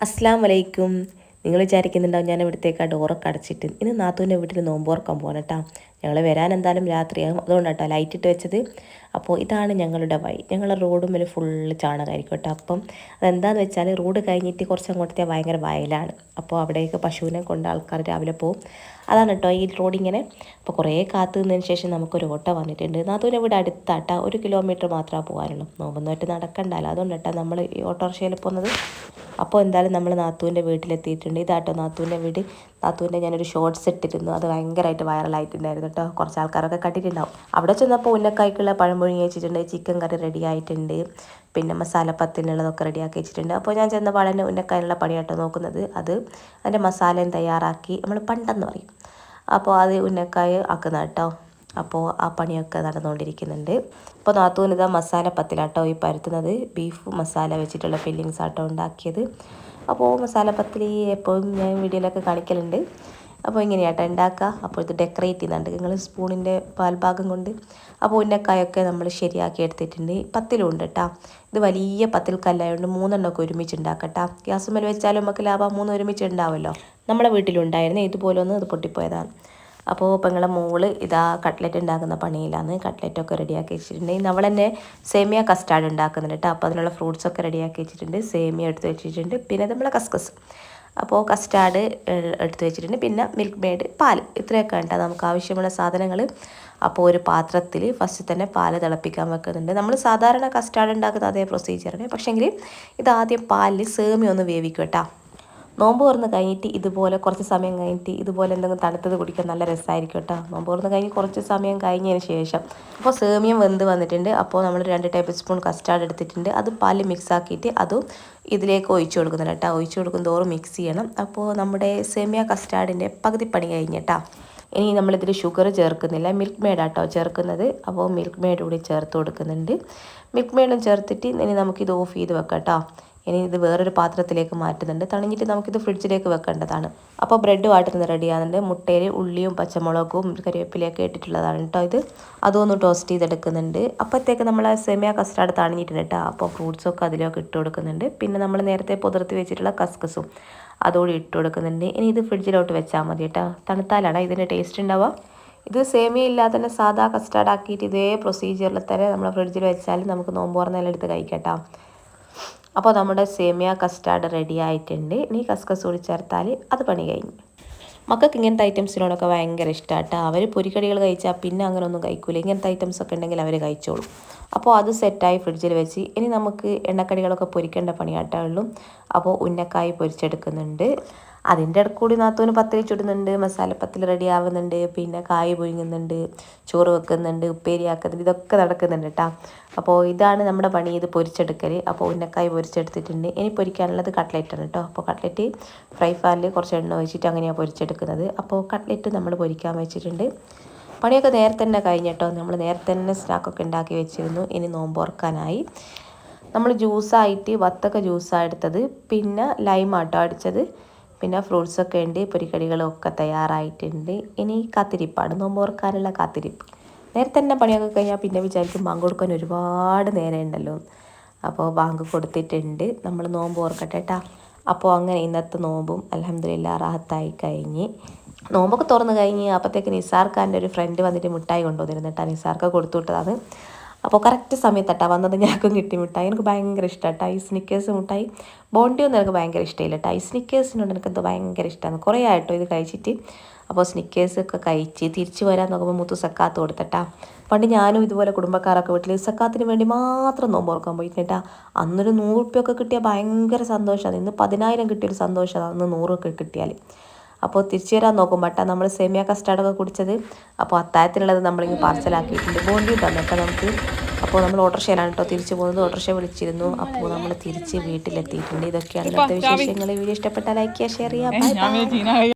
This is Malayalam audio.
അസ്സലാമു അലൈക്കും. നിങ്ങൾ വിചാരിക്കുന്നുണ്ടാവും ഞാൻ ഇവിടത്തേക്ക് ആ ഡോറൊക്കെ അടച്ചിട്ട് ഇന്ന് നാത്തൂൻ്റെ വീട്ടിൽ നോമ്പോർക്കാൻ പോകണം കേട്ടോ. ഞങ്ങൾ വരാൻ എന്തായാലും രാത്രിയാകും, അതുകൊണ്ടാണ് കേട്ടോ ലൈറ്റ് ഇട്ട് വെച്ചത്. അപ്പോൾ ഇതാണ് ഞങ്ങളുടെ വഴി. ഞങ്ങളുടെ റോഡും മേലെ ഫുള്ള് ചാണകമായിരിക്കും കേട്ടോ. അപ്പം അതെന്താണെന്ന് വെച്ചാൽ റോഡ് കഴിഞ്ഞിട്ട് കുറച്ച് അങ്ങോട്ടത്തെ ഭയങ്കര വയലാണ്. അപ്പോൾ അവിടേക്ക് പശുവിനെ കൊണ്ട് ആൾക്കാർ രാവിലെ പോകും. അതാണ് കേട്ടോ ഈ റോഡിങ്ങനെ. അപ്പോൾ കുറേ കാത്തു നിന്നതിന് ശേഷം നമുക്കൊരു ഓട്ടോ വന്നിട്ടുണ്ട്. നാത്തൂൻ്റെ വീട് അടുത്താട്ടാ, 1 കിലോമീറ്റർ മാത്രമേ പോകാനുള്ളൂ. നോമ്പൊന്നുമായിട്ട് നടക്കണ്ടല്ലോ, അതുകൊണ്ട് കേട്ടോ നമ്മൾ ഈ ഓട്ടോറിക്ഷയിൽ പോകുന്നത്. അപ്പോൾ എന്തായാലും നമ്മൾ നാത്തൂൻ്റെ വീട്ടിലെത്തിയിട്ടുണ്ട്. ഇതാട്ടോ നാത്തൂൻ്റെ വീട്. നാത്തൂൻ്റെ ഞാനൊരു ഷോർട്സ് ഇട്ടിരുന്നു, അത് ഭയങ്കരമായിട്ട് വൈറലായിട്ടുണ്ടായിരുന്നു കേട്ടോ. കുറച്ച് ആൾക്കാരൊക്കെ കണ്ടിട്ടുണ്ടാവും. അവിടെ ചെന്നപ്പോൾ ഉന്നക്കായ്ക്കുള്ള പഴംപൊഴി വെച്ചിട്ടുണ്ട്, ചിക്കൻ കറി റെഡി ആയിട്ടുണ്ട്, പിന്നെ മസാലപ്പത്തിനുള്ളതൊക്കെ റെഡിയാക്കി വെച്ചിട്ടുണ്ട്. അപ്പോൾ ഞാൻ ചെന്നപ്പോൾ തന്നെ ഉന്നക്കായുള്ള പണിയാട്ടോ നോക്കുന്നത്. അതിൻ്റെ മസാലയും തയ്യാറാക്കി നമ്മൾ പണ്ടെന്ന് പറയും. അപ്പോൾ അത് ഉന്നക്കായ ആക്കുന്ന കേട്ടോ. അപ്പോൾ ആ പണിയൊക്കെ നടന്നുകൊണ്ടിരിക്കുന്നുണ്ട്. അപ്പോൾ നാത്തൂന് ഇതാ മസാലപ്പത്തിലാട്ടോ ഈ പരത്തുന്നത്. ബീഫ് മസാല വെച്ചിട്ടുള്ള ഫില്ലിങ്സ് ആട്ടോ ഉണ്ടാക്കിയത്. അപ്പോൾ മസാലപ്പത്തിരി എപ്പോഴും ഞാൻ വീഡിയോയിലൊക്കെ കാണിക്കലുണ്ട്. അപ്പോൾ ഇങ്ങനെയാട്ടോ ഉണ്ടാക്കുക. അപ്പോൾ ഇത് ഡെക്കറേറ്റ് ചെയ്യുന്നുണ്ട് നിങ്ങൾ സ്പൂണിൻ്റെ പാൽഭാഗം കൊണ്ട്. അപ്പോൾ ഉന്നക്കായൊക്കെ നമ്മൾ ശരിയാക്കി എടുത്തിട്ടുണ്ട്. പത്തിലും ഉണ്ട് കേട്ടോ. ഇത് വലിയ പത്തിൽ കല്ലായതുകൊണ്ട് 3 എണ്ണമൊക്കെ ഒരുമിച്ച് ഉണ്ടാക്കട്ടോ. ഗ്യാസ് മേൽ വെച്ചാലും നമുക്ക് ലാഭം 3 ഒരുമിച്ച് ഉണ്ടാവുമല്ലോ. നമ്മുടെ വീട്ടിലുണ്ടായിരുന്നു ഇതുപോലെ ഒന്ന്, അത് പൊട്ടിപ്പോയതാണ്. അപ്പോൾ പെങ്ങളെ മോള് ഇതാ കട്ട്ലറ്റ് ഉണ്ടാക്കുന്ന പണിയിലാണ്. കട്ട്ലറ്റൊക്കെ റെഡിയാക്കി വെച്ചിട്ടുണ്ട്. നമ്മൾ തന്നെ സേമിയ കസ്റ്റാർഡ് ഉണ്ടാക്കുന്നുണ്ട് കേട്ടോ. അപ്പോൾ അതിനുള്ള ഫ്രൂട്ട്സൊക്കെ റെഡിയാക്കി വെച്ചിട്ടുണ്ട്. സേമിയ എടുത്ത് വെച്ചിട്ടുണ്ട്, പിന്നെ നമ്മളെ കസ്കസ്. അപ്പോൾ കസ്റ്റാർഡ് എടുത്ത് വെച്ചിട്ടുണ്ട്, പിന്നെ മിൽക്ക് മെയ്ഡ്, പാൽ. ഇത്രയൊക്കെ കേട്ടോ നമുക്ക് ആവശ്യമുള്ള സാധനങ്ങൾ. അപ്പോൾ ഒരു പാത്രത്തിൽ ഫസ്റ്റ് തന്നെ പാൽ തിളപ്പിക്കാൻ വെക്കുന്നുണ്ട്. നമ്മൾ സാധാരണ കസ്റ്റാർഡ് ഉണ്ടാക്കുന്ന അതേ പ്രൊസീജിയറാണ്, പക്ഷേങ്കിൽ ഇതാദ്യം പാലിൽ സേമിയ ഒന്ന് വേവിക്കും കേട്ടോ. നോമ്പ് തുറന്ന് കഴിഞ്ഞിട്ട് ഇതുപോലെ കുറച്ച് സമയം കഴിഞ്ഞിട്ട് ഇതുപോലെ എന്തെങ്കിലും തണുത്തത് കുടിക്കാൻ നല്ല രസമായിരിക്കും കേട്ടോ. നോമ്പ് തുറന്ന് കഴിഞ്ഞ് കുറച്ച് സമയം കഴിഞ്ഞതിന് ശേഷം അപ്പോൾ സേമിയം വെന്ത് വന്നിട്ടുണ്ട്. അപ്പോൾ നമ്മൾ 2 ടേബിൾ സ്പൂൺ കസ്റ്റാർഡ് എടുത്തിട്ടുണ്ട്. അത് പാലിൽ മിക്സ് ആക്കിയിട്ട് അതും ഇതിലേക്ക് ഒഴിച്ചു കൊടുക്കുന്നുണ്ട് കേട്ടോ. ഒഴിച്ചു കൊടുക്കും തോറും മിക്സ് ചെയ്യണം. അപ്പോൾ നമ്മുടെ സേമിയ കസ്റ്റാർഡിൻ്റെ പകുതി പണി കഴിഞ്ഞിട്ടാ. ഇനി നമ്മളിതിൽ ഷുഗർ ചേർക്കുന്നില്ല, മിൽക്ക് മെയ്ഡാട്ടോ ചേർക്കുന്നത്. അപ്പോൾ മിൽക്ക് മെയ്ഡ് കൂടി ചേർത്ത് കൊടുക്കുന്നുണ്ട്. മിൽക്ക് മെയ്ഡും ചേർത്തിട്ട് ഇനി നമുക്കിത് ഓഫ് ചെയ്ത് വെക്കാം കേട്ടോ. ഇനി ഇത് വേറൊരു പാത്രത്തിലേക്ക് മാറ്റുന്നുണ്ട്. തണിഞ്ഞിട്ട് നമുക്കിത് ഫ്രിഡ്ജിലേക്ക് വെക്കേണ്ടതാണ്. അപ്പോൾ ബ്രെഡ് വാട്ടുന്നത് റെഡിയാകുന്നുണ്ട്. മുട്ടയിൽ ഉള്ളിയും പച്ചമുളകും കരിവേപ്പിലയൊക്കെ ഇട്ടിട്ടുള്ളതാണ് കേട്ടോ ഇത്. അതൊന്ന് ടോസ്റ്റ് ചെയ്തെടുക്കുന്നുണ്ട്. അപ്പോഴത്തേക്ക് നമ്മൾ സെമിയ കസ്റ്റാർഡ് തണിഞ്ഞിട്ടുണ്ട് കേട്ടോ. അപ്പോൾ ഫ്രൂട്ട്സൊക്കെ അതിലൊക്കെ ഇട്ട് കൊടുക്കുന്നുണ്ട്. പിന്നെ നമ്മൾ നേരത്തെ പുതിർത്തി വെച്ചിട്ടുള്ള കസ്കസും അതോടെ ഇട്ട് കൊടുക്കുന്നുണ്ട്. ഇനി ഇത് ഫ്രിഡ്ജിലോട്ട് വെച്ചാൽ മതി കേട്ടോ. തണുത്താലാണ് ഇതിൻ്റെ ടേസ്റ്റ് ഉണ്ടാവുക. ഇത് സേമിയ ഇല്ലാതെ തന്നെ സാധാ കസ്റ്റാർഡ് ആക്കിയിട്ട് ഇതേ പ്രൊസീജിയറിൽ തന്നെ നമ്മൾ ഫ്രിഡ്ജിൽ വെച്ചാൽ നമുക്ക് നോമ്പ് തുറന്നെല്ലാം എടുത്ത് കഴിക്കാം. അപ്പോൾ നമ്മുടെ സേമിയ കസ്റ്റാർഡ് റെഡി ആയിട്ടുണ്ട്. ഇനി കസ്കസ് കൂടി ചേർത്താൽ അത് പണി കഴിഞ്ഞു. മക്കൾക്ക് ഇങ്ങനത്തെ ഐറ്റംസിനോടൊക്കെ ഭയങ്കര ഇഷ്ടമാട്ടോ. അവർ പൊരിക്കടികൾ കഴിച്ചാൽ പിന്നെ അങ്ങനെ ഒന്നും കഴിക്കൂല. ഇങ്ങനത്തെ ഐറ്റംസൊക്കെ ഉണ്ടെങ്കിൽ അവർ കഴിച്ചോളും. അപ്പോൾ അത് സെറ്റായി ഫ്രിഡ്ജിൽ വെച്ച് ഇനി നമുക്ക് എണ്ണക്കടികളൊക്കെ പൊരിക്കേണ്ട പണിയാട്ടേ ഉള്ളൂ. അപ്പോൾ ഉന്നക്കായ് പൊരിച്ചെടുക്കുന്നുണ്ട്. അതിൻ്റെ ഇടയ്ക്ക് കൂടി നാത്തൂന് പത്തിരി ചുടുന്നുണ്ട്, മസാലപ്പത്തിൽ റെഡി ആവുന്നുണ്ട്, പിന്നെ കായ് പുഴുങ്ങുന്നുണ്ട്, ചോറ് വെക്കുന്നുണ്ട്, ഉപ്പേരിയാക്കുന്നുണ്ട്, ഇതൊക്കെ നടക്കുന്നുണ്ട് കേട്ടോ. അപ്പോൾ ഇതാണ് നമ്മുടെ പണി, ഇത് പൊരിച്ചെടുക്കൽ. അപ്പോൾ ഉന്നക്കായ് പൊരിച്ചെടുത്തിട്ടുണ്ട്. ഇനി പൊരിക്കാനുള്ളത് കട്ട്ലറ്റാണ് കേട്ടോ. അപ്പോൾ കട്ട്ലറ്റ് ഫ്രൈ പാനിൽ കുറച്ച് എണ്ണ ഒഴിച്ചിട്ട് അങ്ങനെയാണ് പൊരിച്ചെടുക്കുന്നത്. അപ്പോൾ കട്ട്ലറ്റ് നമ്മൾ പൊരിക്കാൻ വെച്ചിട്ടുണ്ട്. പണിയൊക്കെ നേരത്തെ തന്നെ കഴിഞ്ഞിട്ടോ. നമ്മൾ നേരത്തെ തന്നെ സ്നാക്കൊക്കെ ഉണ്ടാക്കി വെച്ചിരുന്നു. ഇനി നോമ്പ് തുറക്കാനായി നമ്മൾ ജ്യൂസായിട്ട് വത്തക്ക ജ്യൂസാണ് എടുത്തത്, പിന്നെ ലൈമാട്ടോ അടിച്ചത്, പിന്നെ ഫ്രൂട്ട്സൊക്കെ ഉണ്ട്, പൊരിക്കടികളൊക്കെ തയ്യാറായിട്ടുണ്ട്. ഇനി കാത്തിരിപ്പാണ്, നോമ്പ് തുറക്കാനുള്ള കാത്തിരിപ്പ്. നേരത്തെ തന്നെ പണിയൊക്കെ കഴിഞ്ഞാൽ പിന്നെ വിചാരിക്കും ബാങ്ക് കൊടുക്കാൻ ഒരുപാട് നേരം ഉണ്ടല്ലോ. അപ്പോൾ ബാങ്ക് കൊടുത്തിട്ടുണ്ട്, നമ്മൾ നോമ്പ് തുറക്കട്ടെ കേട്ടോ. അപ്പോൾ അങ്ങനെ ഇന്നത്തെ നോമ്പും അൽഹംദുലില്ലാ റാഹത്തായി കഴിഞ്ഞ്. നോമ്പൊക്കെ തുറന്ന് കഴിഞ്ഞ് അപ്പോഴത്തേക്ക് നിസാർക്കാൻ്റെ ഒരു ഫ്രണ്ട് വന്നിട്ട് മിഠായി കൊണ്ടുവന്നിരുന്നു കേട്ടോ. നിസാർക്ക് കൊടുത്തു വിട്ടതാണ്. അപ്പോൾ കറക്റ്റ് സമയത്തട്ടാ വന്നത്. ഞങ്ങൾക്കും കിട്ടി മിഠായി. എനിക്ക് ഭയങ്കര ഇഷ്ടമാണ് ഈ സ്നിക്കേഴ്സ് മിഠായി. ബോണ്ടിയൊന്നും എനിക്ക് ഭയങ്കര ഇഷ്ടമില്ല കേട്ടോ. ഈ സ്നിക്കേഴ്സിനോട് എനിക്കെന്തോ ഭയങ്കര ഇഷ്ടമാണ്. കുറേ ആയിട്ടോ ഇത് കഴിച്ചിട്ട്. അപ്പോൾ സ്നിക്കേഴ്സൊക്കെ കഴിച്ച് തിരിച്ച് വരാൻ നോക്കുമ്പോൾ മുത്തു സക്കാത്ത് കൊടുത്തട്ടാ. പണ്ട് ഞാനും ഇതുപോലെ കുടുംബക്കാരൊക്കെ വീട്ടിൽ സക്കാത്തിന് വേണ്ടി മാത്രം നോമ്പ് തുറക്കാൻ പോയിട്ടാ. അന്നൊരു 100 ഉറുപ്പ്യൊക്കെ കിട്ടിയാൽ ഭയങ്കര സന്തോഷമാണ്. ഇന്ന് 10,000 കിട്ടിയൊരു സന്തോഷമാണ് അന്ന് 100 ഒക്കെ കിട്ടിയാൽ. അപ്പോൾ തിരിച്ചു വരാൻ നോക്കുമ്പോട്ടാ നമ്മൾ സേമിയ കസ്റ്റാർഡൊക്കെ കുടിച്ചത്. അപ്പോൾ അത്താഴത്തിനുള്ളത് നമ്മളിങ്ങനെ പാർസലാക്കിയിട്ടുണ്ട്. ബോണ്ടി തന്നിട്ടോ നമുക്ക്. അപ്പോൾ നമ്മൾ ഓട്ടോറിക്ഷയിലാണ് കേട്ടോ തിരിച്ചു പോകുന്നത്. ഓട്ടോറിക്ഷ വിളിച്ചിരുന്നു. അപ്പോൾ നമ്മൾ തിരിച്ച് വീട്ടിലെത്തിയിട്ടുണ്ട്. ഇതൊക്കെയാണ് ഇന്നത്തെ വിശേഷങ്ങൾ. വീഡിയോ ഇഷ്ടപ്പെട്ടാൽ ലൈക്ക് ചെയ്യുക, ഷെയർ ചെയ്യുക. Bye bye.